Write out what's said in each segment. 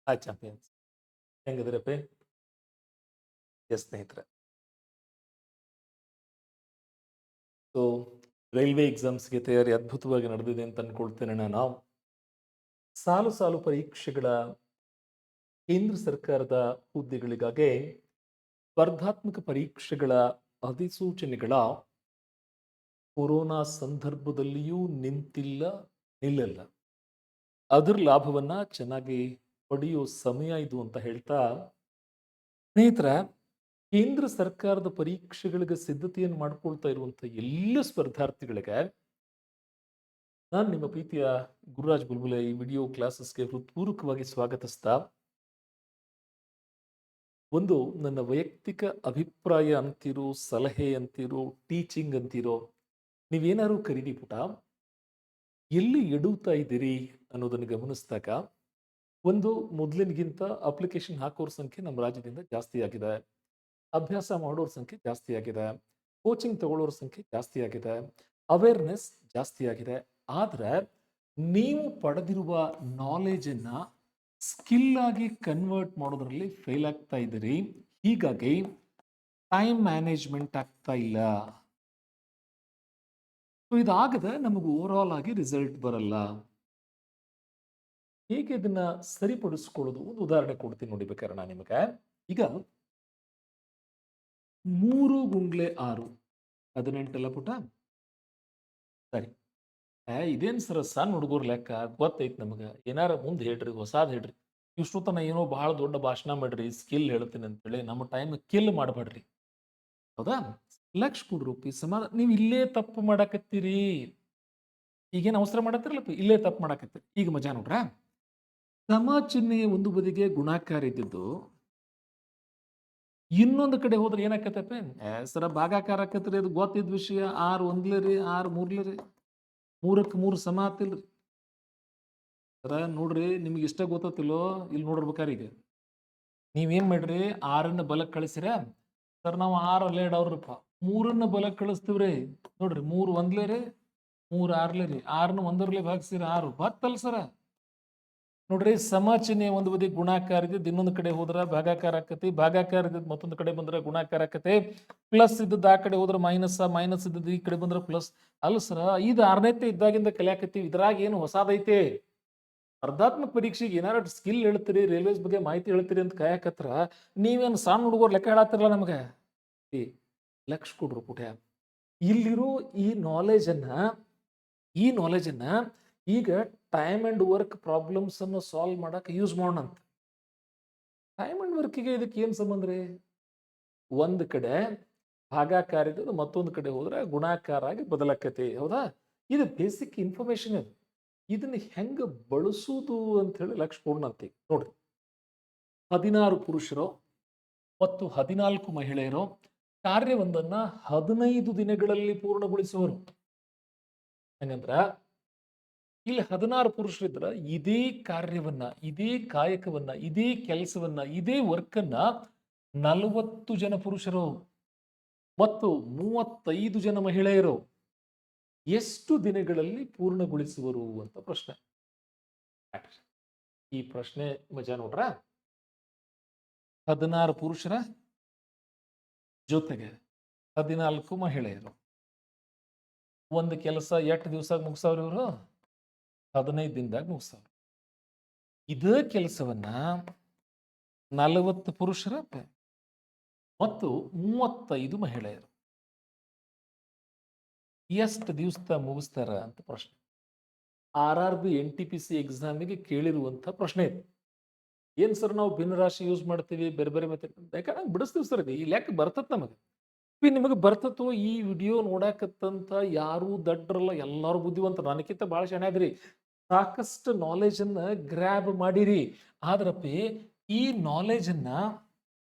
Hi champions, ಹೆಂಗಿದ್ರಪ್ಪಿ? ಎಸ್ ಸ್ನೇಹಿತರೆ. ಸೊ ರೈಲ್ವೆ ಎಕ್ಸಾಮ್ಸ್ಗೆ ತಯಾರಿ ಅದ್ಭುತವಾಗಿ ನಡೆದಿದೆ ಅಂತ ಅನ್ಕೊಳ್ತೇನೆ ನಾನು. ಸಾಲು ಸಾಲು ಪರೀಕ್ಷೆಗಳ ಕೇಂದ್ರ ಸರ್ಕಾರದ ಹುದ್ದೆಗಳಿಗಾಗಿ ಸ್ಪರ್ಧಾತ್ಮಕ ಪರೀಕ್ಷೆಗಳ ಅಧಿಸೂಚನೆಗಳ ಕೊರೋನಾ ಸಂದರ್ಭದಲ್ಲಿಯೂ ನಿಂತಿಲ್ಲ, ನಿಲ್ಲಲ್ಲ. ಅದರ ಲಾಭವನ್ನ ಚೆನ್ನಾಗಿ ಪಡೆಯೋ ಸಮಯ ಇದು ಅಂತ ಹೇಳ್ತಾ, ಸ್ನೇಹಿತರ, ಕೇಂದ್ರ ಸರ್ಕಾರದ ಪರೀಕ್ಷೆಗಳಿಗೆ ಸಿದ್ಧತೆಯನ್ನು ಮಾಡ್ಕೊಳ್ತಾ ಇರುವಂತ ಎಲ್ಲ ಸ್ಪರ್ಧಾರ್ಥಿಗಳಿಗೆ ನಾನು ನಿಮ್ಮ ಪ್ರೀತಿಯ ಗುರುರಾಜ್ ಬುಲ್ಬುಲೆ ಈ ವಿಡಿಯೋ ಕ್ಲಾಸಸ್ಗೆ ಹೃತ್ಪೂರ್ವಕವಾಗಿ ಸ್ವಾಗತಿಸ್ತಾ, ಒಂದು ನನ್ನ ವೈಯಕ್ತಿಕ ಅಭಿಪ್ರಾಯ ಅಂತಿರೋ, ಸಲಹೆ ಅಂತಿರೋ, ಟೀಚಿಂಗ್ ಅಂತಿರೋ, ನೀವೇನಾದ್ರು ಕರೀರಿ ಪುಟ, ಎಲ್ಲಿ ಎಡುತ್ತಾ ಇದ್ದೀರಿ ಅನ್ನೋದನ್ನು ಗಮನಿಸಿದಾಗ, ಒಂದು ಮೊದಲಿನಗಿಂತ ಅಪ್ಲಿಕೇಶನ್ ಹಾಕೋರ ಸಂಖ್ಯೆ ನಮ್ಮ ರಾಜ್ಯದಿಂದ ಜಾಸ್ತಿ ಆಗಿದೆ. ಅಭ್ಯಾಸ ಮಾಡೋರ ಸಂಖ್ಯೆ ಜಾಸ್ತಿ ಆಗಿದೆ. ಕೋಚಿಂಗ್ ತಗೊಳ್ಳೋರ ಸಂಖ್ಯೆ ಜಾಸ್ತಿ ಆಗಿದೆ. ಅವೇರ್ನೆಸ್ ಜಾಸ್ತಿ ಆಗಿದೆ. ಆದ್ರೆ ನೀವು ಪಡೆದಿರುವ ನಾಲೆಜ್ ಅನ್ನ ಸ್ಕಿಲ್ ಆಗಿ ಕನ್ವರ್ಟ್ ಮಾಡೋದ್ರಲ್ಲಿ ಫೇಲ್ ಆಗ್ತಾ ಇದ್ದೀರಿ. ಹೀಗಾಗಿ ಟೈಮ್ ಮ್ಯಾನೇಜ್ಮೆಂಟ್ ಆಗ್ತಾ ಇಲ್ಲ. ಇದಾಗದೆ ನಮಗೆ ಓವರ್ ಆಲ್ ಆಗಿ ರಿಸಲ್ಟ್ ಬರಲ್ಲ. ಹೇಗೆ ಇದನ್ನ ಸರಿಪಡಿಸ್ಕೊಳ್ಳೋದು? ಒಂದು ಉದಾಹರಣೆ ಕೊಡ್ತೀನಿ ನೋಡಿ ಬೇಕಾದ್ರೆ ನಾನು ನಿಮಗೆ. ಈಗ 3 × 6 18 ಅಲ್ಲ ಪುಟ? ಸರಿ. ಇದೇನ್ ಸರ್ ಸಣ್ಣ ಹುಡುಗರ್ ಲೆಕ್ಕ, ಗೊತ್ತೈತಿ ನಮಗ. ಏನಾರ ಮುಂದೆ ಹೇಳ್ರಿ, ಹೊಸಾದ್ ಹೇಳ್ರಿ. ಇಷ್ಟು ತನ ಏನೋ ಬಹಳ ದೊಡ್ಡ ಭಾಷಣ ಮಾಡ್ರಿ, ಸ್ಕಿಲ್ ಹೇಳ್ತೀನಿ ಅಂತೇಳಿ ನಮ್ಮ ಟೈಮ್ ಕಿಲ್ ಮಾಡಬೇಡ್ರಿ. ಹೌದಾ? ಲಕ್ಷ ಕೊಡ್ರಿ ರೂಪಿ ಸಮಾನ. ನೀವು ಇಲ್ಲೇ ತಪ್ಪು ಮಾಡಾಕತ್ತೀರಿ. ಈಗೇನು ಅವಸರ ಮಾಡತ್ತಿರಲ್ಲಪ್ಪ, ಇಲ್ಲೇ ತಪ್ಪು ಮಾಡಾಕತ್ತೀರಿ. ಈಗ ಮಜಾ ನೋಡ್ರ. ಸಮ ಚಿಹ್ನೆಯ ಒಂದು ಬದಿಗೆ ಗುಣಾಕಾರ ಇದ್ದಿದ್ದು, ಇನ್ನೊಂದು ಕಡೆ ಹೋದ್ರೆ ಏನಾಕತ್ತಪ್ಪ? ಸರ ಭಾಗಾಕಾರ ಆಕತ್ರಿ, ಅದು ಗೊತ್ತಿದ್ದ ವಿಷಯ. 6 ಒಂದ್ಲೆ ರೀ, 6 ಮೂರ್ಲೆ ರೀ, 3ಕ್ಕೆ 3 ಸಮ ಆತಿಲ್ರಿ. ಸರ ನೋಡ್ರಿ, ನಿಮ್ಗೆ ಇಷ್ಟ ಗೊತ್ತಿಲ್ಲೋ ಇಲ್ಲಿ ನೋಡಿರ್ಬೇಕಾರೆ. ಈಗ ನೀವೇನ್ ಮಾಡ್ರಿ, 6ನ್ನ ಬಲಕ್ಕೆ ಕಳಿಸಿರ. ಸರ್ ನಾವು 6 ಅಲ್ಲೇ ಇಡವ್ರಪ್ಪ, 3ನ್ನ ಬಲಕ್ಕೆ ಕಳಿಸ್ತೀವ್ರಿ. ನೋಡ್ರಿ, 3 ಒಂದ್ಲೆ ರೀ, 3 6ಲೆ ರೀ, 6ನ ಒಂದರ್ಲೆ ಭಾಗಿಸಿರ 6 ಬತ್ತಲ್ ಸರ. ನೋಡ್ರಿ, ಸಮ ಚಿಹ್ನೆ ಒಂದು ಬದಿ ಗುಣಾಕಾರ ಇದ್ದಿದ್ದು ಇನ್ನೊಂದು ಕಡೆ ಹೋದ್ರ ಭಾಗಾಕಾರ ಆಕತಿ, ಭಾಗಾಕಾರ ಇದ್ದಿದ್ದು ಮತ್ತೊಂದು ಕಡೆ ಬಂದ್ರೆ ಗುಣಾಕಾರ ಆಕತಿ, ಪ್ಲಸ್ ಇದ್ದದ್ದು ಆ ಕಡೆ ಹೋದ್ರೆ ಮೈನಸ್, ಮೈನಸ್ ಇದ್ದದ್ದು ಈ ಕಡೆ ಬಂದ್ರೆ ಪ್ಲಸ್. ಅಲ್ಲ ಸರ, ಇದು 6ನೇತೆ ಇದ್ದಾಗಿಂದ ಕಲಿಯಾಕತ್ತೀವಿ. ಇದ್ರಾಗ ಏನು ಹೊಸಾದೈತೆ? ಸ್ಪರ್ಧಾತ್ಮಕ ಪರೀಕ್ಷೆಗೆ ಏನಾರು ಸ್ಕಿಲ್ ಹೇಳ್ತೀರಿ, ರೈಲ್ವೇಸ್ ಬಗ್ಗೆ ಮಾಹಿತಿ ಹೇಳ್ತೀರಿ ಅಂತ ಕಾಯಕತ್ರ ನೀವೇನು ಸಣ್ಣ ಹುಡುಗರು ಲೆಕ್ಕ ಹೇಳತ್ತಿರಲ್ಲ ನಮಗೆ. ಲಕ್ಷ ಕೊಡ್ರು ಪುಟ್ಯ. ಇಲ್ಲಿರೋ ಈ ನಾಲೆಜ್ ಅನ್ನ ಈಗ ಟೈಮ್ ಅಂಡ್ ವರ್ಕ್ ಪ್ರಾಬ್ಲಮ್ಸ್ ಅನ್ನು ಸಾಲ್ವ್ ಮಾಡಕ್ ಯೂಸ್ ಮಾಡೋಣಂತ. ಟೈಮ್ ಅಂಡ್ ವರ್ಕಿಗೆ ಇದಕ್ಕೆ ಏನ್ ಸಂಬಂಧ ರೀ? ಒಂದ್ ಕಡೆ ಭಾಗಾಕಾರ ಇದ್ದು ಮತ್ತೊಂದು ಕಡೆ ಹೋದ್ರೆ ಗುಣಾಕಾರ ಆಗಿ ಬದಲಾಕತಿ. ಹೌದಾ? ಇದು ಬೇಸಿಕ್ ಇನ್ಫಾರ್ಮೇಶನ್. ಇದು ಇದನ್ನ ಹೆಂಗ ಬಳಸುವುದು ಅಂತ ಹೇಳಿ ಲಕ್ಷ ಕೊಡೋಣಂತೆ. ನೋಡ್ರಿ, 16 ಪುರುಷರು ಮತ್ತು 14 ಮಹಿಳೆಯರು ಕಾರ್ಯವೊಂದನ್ನ 15 ದಿನಗಳಲ್ಲಿ ಪೂರ್ಣಗೊಳಿಸುವರು. ಹಂಗಂದ್ರ ಇಲ್ಲಿ 16 ಪುರುಷರಿದ್ರ ಇದೇ ಕಾರ್ಯವನ್ನ, ಇದೇ ಕಾಯಕವನ್ನ, ಇದೇ ಕೆಲಸವನ್ನ, ಇದೇ ವರ್ಕ್ ಅನ್ನ 40 ಜನ ಪುರುಷರು ಮತ್ತು 35 ಜನ ಮಹಿಳೆಯರು ಎಷ್ಟು ದಿನಗಳಲ್ಲಿ ಪೂರ್ಣಗೊಳಿಸುವರು ಅಂತ ಪ್ರಶ್ನೆ. ಈ ಪ್ರಶ್ನೆ ಮಜಾ ನೋಡ್ರ. 16 ಪುರುಷರ ಜೊತೆಗೆ 14 ಮಹಿಳೆಯರು. ಒಂದು ಕೆಲಸ ಎಷ್ಟು ದಿವಸ ಮುಗಿಸವ್ರಿ ಇವರು? 15 ದಿನದಾಗ ಮುಗಿಸವ್ರು. ಇದೇ ಕೆಲಸವನ್ನ 40 ಪುರುಷರ ಮತ್ತು 35 ಮಹಿಳೆಯರು ಎಷ್ಟು ದಿವಸ ಮುಗಿಸ್ತಾರ ಅಂತ ಪ್ರಶ್ನೆ. RRB NTPC ಎಕ್ಸಾಮಿಗೆ ಕೇಳಿರುವಂತ ಪ್ರಶ್ನೆ ಇದು. ಏನ್ ಸರ್ ನಾವು ಭಿನ್ನರಾಶಿ ಯೂಸ್ ಮಾಡ್ತೀವಿ, ಬೇರೆ ಬೇರೆ ಮೆಥಡ್ ಬೇಕಾದಂಗ ಬಿಡಿಸ್ತೀವಿ ಸರ್. ಈ ಲೆಕ್ಕ ಬರ್ತತ್ ನಮಗೆ. ನಿಮಗೆ ಬರ್ತತೋ? ಈ ವಿಡಿಯೋ ನೋಡಾಕತ್ತಂತ ಯಾರು ದಡ್ರಲ್ಲ, ಎಲ್ಲಾರು ಬುದ್ಧಿವಂತ. ನನಗಿಂತ ಬಹಳ ಚೆನ್ನಾಗ್ರಿ, ಸಾಕಷ್ಟು ನಾಲೆಜ್ ಅನ್ನ ಗ್ರ್ಯಾಬ್ ಮಾಡಿರಿ. ಆದ್ರಪ್ಪಿ ಈ ನಾಲೆಜ್ ಅನ್ನ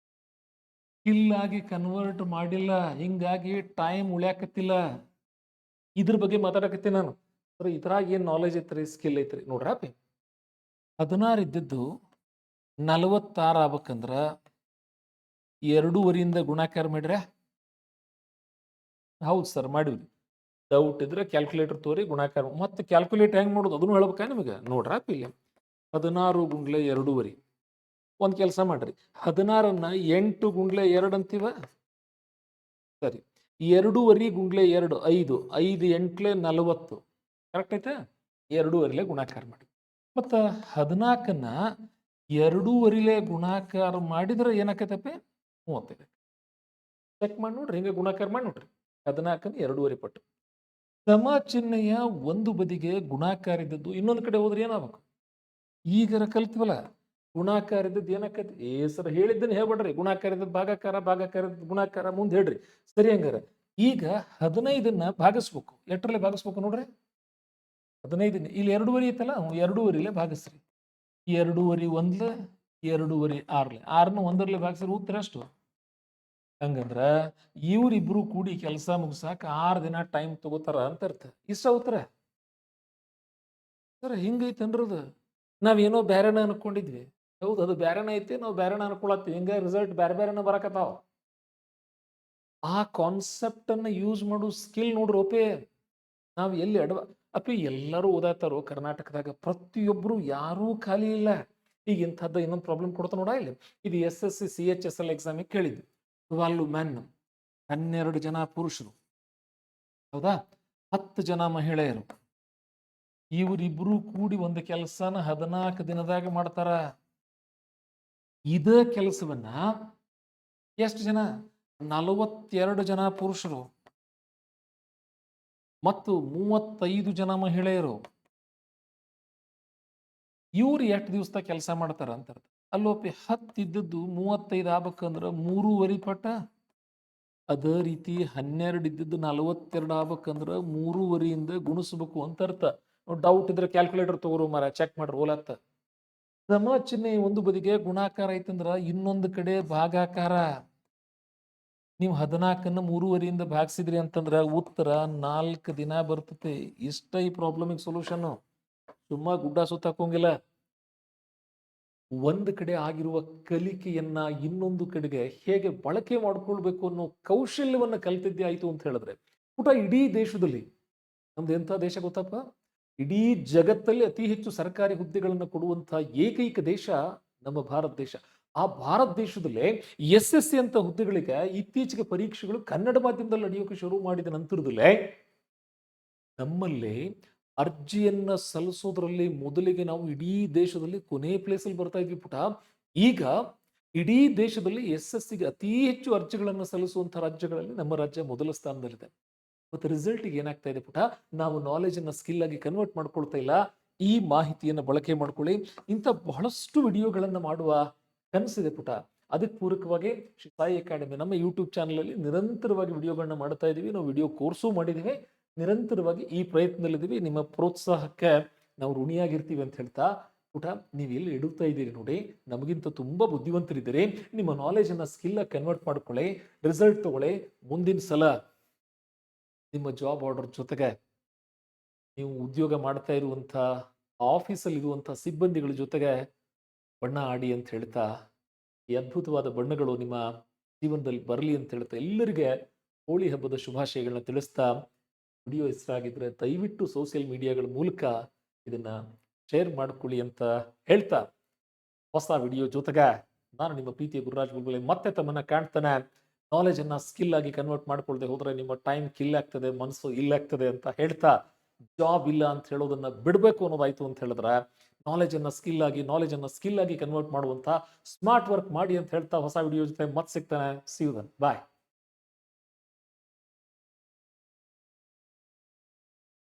ಸ್ಕಿಲ್ ಆಗಿ ಕನ್ವರ್ಟ್ ಮಾಡಿಲ್ಲ. ಹಿಂಗಾಗಿ ಟೈಮ್ ಉಳ್ಯಾಕತ್ತಿಲ್ಲ. ಇದ್ರ ಬಗ್ಗೆ ಮಾತಾಡಕತ್ತೀನಿ ನಾನು. ಇದ್ರಾಗ ಏನ್ ನಾಲೆಜ್ ಐತ್ರಿ, ಸ್ಕಿಲ್ ಐತ್ರಿ? ನೋಡ್ರಪ್ಪಿ, 16 ಇದ್ದದ್ದು 46 ಆಗ್ಬೇಕಂದ್ರ 2.5 ಗುಣಾಕಾರ ಮಾಡ್ರೆ? ಹೌದು ಸರ್, ಮಾಡಿವ್ರಿ. ಡೌಟ್ ಇದ್ರೆ ಕ್ಯಾಲ್ಕುಲೇಟರ್ ತೋರಿ ಗುಣಾಕಾರ. ಮತ್ತೆ ಕ್ಯಾಲ್ಕುಲೇಟ್ ಹೆಂಗ್ ಮಾಡೋದು ಅದನ್ನು ಹೇಳ್ಬೇಕಾ ನಿಮಗೆ? ನೋಡ್ರಪ್ಪ, ಇಲ್ಲಿ 16 × 2.5 ಒಂದು ಕೆಲಸ ಮಾಡ್ರಿ, 16ನ್ನ 8 ಗುಂಡ್ಲೆ 2 ಅಂತೀವ. ಸರಿ, 2 ಗುಂಡ್ಲೆ 2 5, 5 8 40. ಕರೆಕ್ಟ್ ಐತೆ? 2 ಗುಣಾಕಾರ ಮಾಡಿ. ಮತ್ತು 14ನ್ನ 2 ಗುಣಾಕಾರ ಮಾಡಿದ್ರೆ ಏನಾಕೈತಪ್ಪ? 35. ಚೆಕ್ ಮಾಡಿ ನೋಡ್ರಿ, ಹಿಂಗೆ ಗುಣಾಕಾರ ಮಾಡಿ ನೋಡ್ರಿ. 14ನ್ನ 2 ಪಟ್ಟು. ಸಮ ಚಿಹ್ನೆಯ ಒಂದು ಬದಿಗೆ ಗುಣಾಕಾರ ಇದ್ದದ್ದು ಇನ್ನೊಂದು ಕಡೆ ಹೋದ್ರೆ ಏನಾಗಬೇಕು? ಈಗರ ಕಲ್ತೀವಲ್ಲ, ಗುಣಾಕಾರ ಇದ್ದದ್ದು ಏನಾಕೈತಿ? ಸರ್ ಹೇಳಿದ್ದನ್ನು ಹೇಳ್ಬೇಡ್ರಿ. ಗುಣಾಕಾರ ಇದ್ದದ್ದು ಭಾಗಾಕಾರ, ಭಾಗಾಕಾರ ಇದ್ದದ್ದು ಗುಣಾಕಾರ, ಮುಂದೆ ಹೇಳ್ರಿ. ಸರಿ, ಹಂಗಾರ ಈಗ 15ನ್ನ ಭಾಗಿಸ್ಬೇಕು. ಎಷ್ಟರಲ್ಲೇ ಭಾಗಿಸ್ಬೇಕು ನೋಡ್ರಿ? 15 ಇಲ್ಲಿ 2 ಐತಲ್ಲ, 2 ಭಾಗಿಸ್ರಿ. 2 1, 2 6, 6ನ 1 ಭಾಗಿಸ್ರಿ. ಉತ್ತರ ಅಷ್ಟು. ಹಂಗಂದ್ರ ಇವ್ರಿಬ್ರು ಕೂಡಿ ಕೆಲಸ ಮುಗಿಸಾಕ 6 ದಿನ ಟೈಮ್ ತಗೋತಾರ ಅಂತ ಅರ್ಥ. ಇಷ್ಟ ಉತ್ತರ. ಸರ್ ಹಿಂಗೈತನ್ರದ, ನಾವೇನೋ ಬ್ಯಾರೆನ ಅನ್ಕೊಂಡಿದ್ವಿ. ಹೌದು, ಅದು ಬ್ಯಾರೆನ ಐತಿ, ನಾವು ಬ್ಯಾರೆನ ಅನ್ಕೊಳತ್ತೀವಿ. ಹಿಂಗ ರಿಸಲ್ಟ್ ಬ್ಯಾರೆ ಬ್ಯಾರೆನ ಬರಕತ್ತಾವ. ಆ ಕಾನ್ಸೆಪ್ಟ್ ಅನ್ನ ಯೂಸ್ ಮಾಡೋ ಸ್ಕಿಲ್ ನೋಡ್ರಿ ಓಪೆ. ನಾವು ಎಲ್ಲಿ ಅಪ್ಪಿ ಎಲ್ಲರೂ ಓದಾತಾರೋ ಕರ್ನಾಟಕದಾಗ, ಪ್ರತಿಯೊಬ್ರು ಯಾರೂ ಖಾಲಿ ಇಲ್ಲ. ಈಗ ಇಂಥದ್ದು ಇನ್ನೊಂದು ಪ್ರಾಬ್ಲಮ್ ಕೊಡ್ತಾ ನೋಡ ಇಲ್ಲಿ. ಇದು SSC CHSL ಎಕ್ಸಾಮಿಗೆ ಕೇಳಿದ್ವಿ. 12 ಮೆನ್, 12 ಜನ ಪುರುಷರು, ಹೌದಾ, 10 ಜನ ಮಹಿಳೆಯರು. ಇವರಿಬ್ರು ಕೂಡಿ ಒಂದು ಕೆಲಸನ 14 ದಿನದಾಗ ಮಾಡ್ತಾರ. ಇದ ಕೆಲಸವನ್ನ ಎಷ್ಟು ಜನ? 42 ಜನ ಪುರುಷರು ಮತ್ತು 35 ಜನ ಮಹಿಳೆಯರು. ಇವ್ರು ಎಷ್ಟು ದಿವಸದಾಗ ಕೆಲಸ ಮಾಡ್ತಾರ ಅಂತ ಅರ್ಥ. ಅಲ್ಲೋಪಿ 10 ಇದ್ದದ್ದು 35 ಆಗ್ಬೇಕಂದ್ರ 3.5 ಪಟ್ಟ. ಅದೇ ರೀತಿ 12 ಇದ್ದದ್ದು 42 ಆಗ್ಬೇಕಂದ್ರ 3.5ಯಿಂದ ಗುಣಿಸ್ಬೇಕು ಅಂತ ಅರ್ಥ. ಡೌಟ್ ಇದ್ರೆ ಕ್ಯಾಲ್ಕುಲೇಟರ್ ತಗೋರು ಮಾರ, ಚೆಕ್ ಮಾಡ್ರಿ ಓಲತ್ತ. ಸಮ ಚಿಹ್ನೆ ಒಂದು ಬದಿಗೆ ಗುಣಾಕಾರ ಐತಂದ್ರ ಇನ್ನೊಂದು ಕಡೆ ಭಾಗಾಕಾರ. ನೀವು 14ನ್ನ 3.5ಯಿಂದ ಭಾಗಿಸಿದ್ರಿ ಅಂತಂದ್ರ ಉತ್ತರ 4 ದಿನ ಬರ್ತತೆ. ಇಷ್ಟ ಈ ಪ್ರಾಬ್ಲಮಿಗೆ ಸೊಲ್ಯೂಷನ್. ಸುಮ್ಮ ಗುಡ್ಡ ಸುತ್ತಾಕೋಂಗಿಲ್ಲ. ಒಂದು ಕಡೆ ಆಗಿರುವ ಕಲಿಕೆಯನ್ನ ಇನ್ನೊಂದು ಕಡೆಗೆ ಹೇಗೆ ಬಳಕೆ ಮಾಡ್ಕೊಳ್ಬೇಕು ಅನ್ನೋ ಕೌಶಲ್ಯವನ್ನ ಕಲ್ತಿದ್ದೆ ಆಯ್ತು ಅಂತ ಹೇಳಿದ್ರೆ, ಪುಟ ಇಡೀ ದೇಶದಲ್ಲಿ, ನಮ್ದು ಎಂಥ ದೇಶ ಗೊತ್ತಪ್ಪ? ಇಡೀ ಜಗತ್ತಲ್ಲಿ ಅತಿ ಹೆಚ್ಚು ಸರ್ಕಾರಿ ಹುದ್ದೆಗಳನ್ನು ಕೊಡುವಂತಹ ಏಕೈಕ ದೇಶ ನಮ್ಮ ಭಾರತ ದೇಶ. ಆ ಭಾರತ ದೇಶದಲ್ಲೇ SSC ಅಂತ ಹುದ್ದೆಗಳಿಗೆ ಇತ್ತೀಚೆಗೆ ಪರೀಕ್ಷೆಗಳು ಕನ್ನಡ ಮಾಧ್ಯಮದಲ್ಲಿ ನಡೆಯೋಕೆ ಶುರು ಮಾಡಿದ ನಂತರದಲ್ಲೇ ನಮ್ಮಲ್ಲಿ ಅರ್ಜಿಯನ್ನ ಸಲ್ಲಿಸೋದ್ರಲ್ಲಿ ಮೊದಲಿಗೆ ನಾವು ಇಡೀ ದೇಶದಲ್ಲಿ ಕೊನೆ ಪ್ಲೇಸಲ್ಲಿ ಬರ್ತಾ ಇದ್ವಿ ಪುಟ. ಈಗ ಇಡೀ ದೇಶದಲ್ಲಿ SSCಗೆ ಅತಿ ಹೆಚ್ಚು ಅರ್ಜಿಗಳನ್ನು ಸಲ್ಲಿಸುವಂತಹ ರಾಜ್ಯಗಳಲ್ಲಿ ನಮ್ಮ ರಾಜ್ಯ ಮೊದಲ ಸ್ಥಾನದಲ್ಲಿದೆ. ಮತ್ತೆ ರಿಸಲ್ಟ್ಗೆ ಏನಾಗ್ತಾ ಇದೆ ಪುಟ? ನಾವು ನಾಲೆಜ್ ಅನ್ನ ಸ್ಕಿಲ್ ಆಗಿ ಕನ್ವರ್ಟ್ ಮಾಡ್ಕೊಳ್ತಾ ಇಲ್ಲ. ಈ ಮಾಹಿತಿಯನ್ನು ಬಳಕೆ ಮಾಡ್ಕೊಳ್ಳಿ. ಇಂಥ ಬಹಳಷ್ಟು ವಿಡಿಯೋಗಳನ್ನ ಮಾಡುವ ಕನಸಿದೆ ಪುಟ. ಅದಕ್ಕೆ ಪೂರಕವಾಗಿ ಶ್ರೀ ಸಾಯಿ ಅಕಾಡೆಮಿ ನಮ್ಮ ಯೂಟ್ಯೂಬ್ ಚಾನಲ್ ಅಲ್ಲಿ ನಿರಂತರವಾಗಿ ವಿಡಿಯೋಗಳನ್ನ ಮಾಡ್ತಾ ಇದೀವಿ. ನಾವು ವಿಡಿಯೋ ಕೋರ್ಸು ಮಾಡಿದೀವಿ. ನಿರಂತರವಾಗಿ ಈ ಪ್ರಯತ್ನದಲ್ಲಿದ್ದೀವಿ. ನಿಮ್ಮ ಪ್ರೋತ್ಸಾಹಕ್ಕೆ ನಾವು ಋಣಿಯಾಗಿರ್ತೀವಿ ಅಂತ ಹೇಳ್ತಾ ಪುಟ, ನೀವು ಎಲ್ಲಿ ಇಡುತ್ತಾ ಇದ್ದೀರಿ ನೋಡಿ, ನಮಗಿಂತ ತುಂಬಾ ಬುದ್ಧಿವಂತರಿದ್ದೀರಿ. ನಿಮ್ಮ ನಾಲೆಜ್ ಅನ್ನ ಸ್ಕಿಲ್ ಆಗಿ ಕನ್ವರ್ಟ್ ಮಾಡ್ಕೊಳ್ಳಿ, ರಿಸಲ್ಟ್ ತಗೊಳ್ಳಿ. ಮುಂದಿನ ಸಲ ನಿಮ್ಮ ಜಾಬ್ ಆರ್ಡರ್ ಜೊತೆಗೆ ನೀವು ಉದ್ಯೋಗ ಮಾಡ್ತಾ ಇರುವಂಥ ಆಫೀಸಲ್ಲಿ ಇರುವಂಥ ಸಿಬ್ಬಂದಿಗಳ ಜೊತೆಗೆ ಬಣ್ಣ ಆಡಿ ಅಂತ ಹೇಳ್ತಾ, ಈ ಅದ್ಭುತವಾದ ಬಣ್ಣಗಳು ನಿಮ್ಮ ಜೀವನದಲ್ಲಿ ಬರಲಿ ಅಂತ ಹೇಳ್ತಾ ಎಲ್ಲರಿಗೆ ಹೋಳಿ ಹಬ್ಬದ ಶುಭಾಶಯಗಳನ್ನ ತಿಳಿಸ್ತಾ, ವಿಡಿಯೋ ಇಷ್ಟ ಆಗಿದ್ರೆ ದಯವಿಟ್ಟು ಸೋಷಿಯಲ್ ಮೀಡಿಯಾಗಳ ಮೂಲಕ ಇದನ್ನ ಶೇರ್ ಮಾಡ್ಕೊಳ್ಳಿ ಅಂತ ಹೇಳ್ತಾ, ಹೊಸ ವಿಡಿಯೋ ಜೊತೆಗೆ ನಾನು ನಿಮ್ಮ ಪ್ರೀತಿಯ ಗುರುರಾಜ್ ಗುಲ್ಗುಲೆ ಮತ್ತೆ ತಮ್ಮನ್ನ ಕಾಣ್ತಾನೆ. ನಾಲೆಜ್ ಅನ್ನ ಸ್ಕಿಲ್ ಆಗಿ ಕನ್ವರ್ಟ್ ಮಾಡ್ಕೊಳ್ದೆ ಹೋದ್ರೆ ನಿಮ್ಮ ಟೈಮ್ ಕಿಲ್ ಆಗ್ತದೆ, ಮನಸ್ಸು ಇಲ್ಲಾಗ್ತದೆ ಅಂತ ಹೇಳ್ತಾ, ಜಾಬ್ ಇಲ್ಲ ಅಂತ ಹೇಳೋದನ್ನ ಬಿಡಬೇಕು ಅನ್ನೋದಾಯ್ತು ಅಂತ ಹೇಳಿದ್ರೆ, ನಾಲೆಜ್ ಅನ್ನ ಸ್ಕಿಲ್ ಆಗಿ ಕನ್ವರ್ಟ್ ಮಾಡುವಂತ ಸ್ಮಾರ್ಟ್ ವರ್ಕ್ ಮಾಡಿ ಅಂತ ಹೇಳ್ತಾ ಹೊಸ ವಿಡಿಯೋ ಜೊತೆ ಮತ್ತೆ ಸಿಗ್ತಾನೆ. See you then. ಬಾಯ್.